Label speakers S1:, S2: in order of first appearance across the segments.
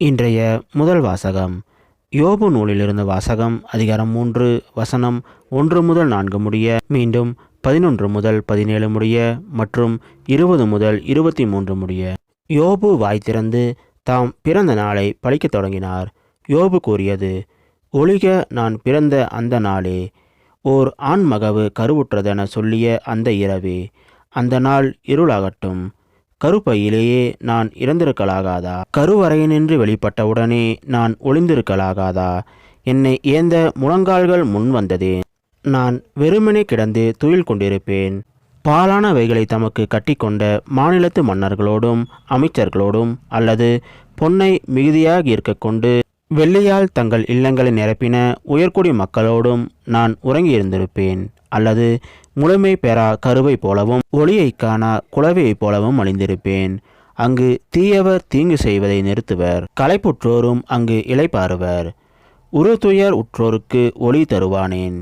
S1: இன்றைய முதல் வாசகம் யோபு நூலிலிருந்து வாசகம். அதிகாரம் 3 வசனம் 1 முதல் 4 முடிய, மீண்டும் 11 முதல் 17 முடிய மற்றும் 20 முதல் 23 முடிய. யோபு வாய் திறந்து தாம் பிறந்த நாளை பழிக்கத் தொடங்கினார். யோபு கூறியது: ஒழிக, நான் பிறந்த அந்த நாளே, ஓர் ஆண்மகவு கருவுற்றதென சொல்லிய அந்த இரவே, அந்த நாள் இருளாகட்டும். கருப்பையிலேயே நான் இறந்திருக்கலாகாதா? கருவறையினின்று வெளிப்பட்டவுடனே நான் ஒளிந்திருக்கலாகாதா? என்னை ஏந்த முழங்கால்கள் முன் வந்ததே. நான் வெறுமனே கிடந்து துயில் கொண்டிருப்பேன். பாலானவைகளை தமக்கு கட்டிக்கொண்ட மாநிலத்து மன்னர்களோடும் அமைச்சர்களோடும், அல்லது பொன்னை மிகுதியாக இருக்க கொண்டு வெள்ளியால் தங்கள் இல்லங்களை நிரப்பின உயர்குடி மக்களோடும் நான் உறங்கியிருந்திருப்பேன். அல்லது முழுமை பெறா கருவை போலவும் ஒளியை காணா குளவையைப் போலவும் அழிந்திருப்பேன். அங்கு தீயவர் தீங்கு செய்வதை நிறுத்துவர், களைப்புற்றோரும் அங்கு இளைப்பாறுவர். உறுதுயர் உற்றோருக்கு ஒளி தருவானேன்,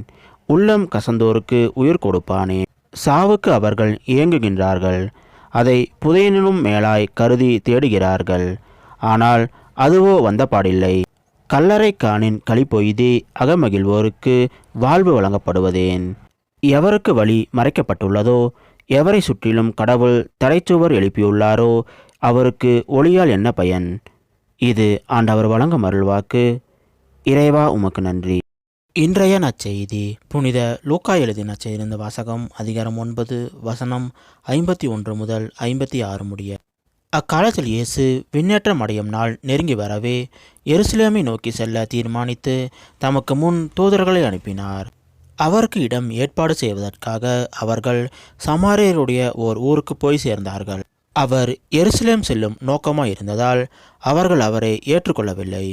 S1: உள்ளம் கசந்தோருக்கு உயிர் கொடுப்பானேன். சாவுக்கு அவர்கள் ஏங்குகின்றார்கள், அதை புதையனிலும் மேலாய் கருதி தேடுகிறார்கள். ஆனால் அதுவோ வந்தபாடில்லை. கல்லறை காணின் களிப்பொய்தே அகமகிழ்வோருக்கு வாழ்வு வழங்கப்படுவதேன். எவருக்கு வழி மறைக்கப்பட்டுள்ளதோ, எவரை சுற்றிலும் கடவுள் தடைச்சுவர் எழுப்பியுள்ளாரோ, அவருக்கு ஒளியால் என்ன பயன்? இது ஆண்டவர் வழங்கும் அருள்வாக்கு. இறைவா, உமக்கு நன்றி. இன்றைய நற்செய்தி புனித லூக்கா எழுதிய நற்செய்தியிலிருந்து வாசகம். அதிகாரம் 9 வசனம் 51 முதல் 56 முடிய. அக்காலத்தில் இயேசு விண்ணேற்றம் அடையும் நாள் நெருங்கி வரவே எருசலேமை நோக்கி செல்ல தீர்மானித்து தமக்கு முன் தூதர்களை அனுப்பினார். அவருக்கு இடம் ஏற்பாடு செய்வதற்காக அவர்கள் சமாரியருடைய ஓர் ஊருக்கு போய் சேர்ந்தார்கள். அவர் எருசலேம் செல்லும் நோக்கமாக இருந்ததால் அவர்கள் அவரை ஏற்றுக்கொள்ளவில்லை.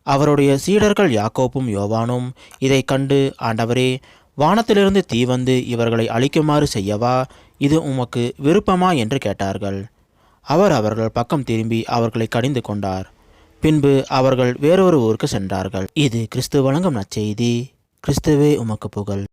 S1: அவருடைய சீடர்கள் யாக்கோப்பும் யோவானும் இதை கண்டு, ஆண்டவரே, வானத்திலிருந்து தீ வந்து இவர்களை அழிக்குமாறு செய்யவா? இது உமக்கு விருப்பமா என்று கேட்டார்கள். அவர் அவர்கள் பக்கம் திரும்பி அவர்களை கடிந்து கொண்டார். பின்பு அவர்கள் வேறொரு ஊருக்கு சென்றார்கள். இது கிறிஸ்து வழங்கும் நற்செய்தி. கிறிஸ்துவே, உமக்கு புகழ்.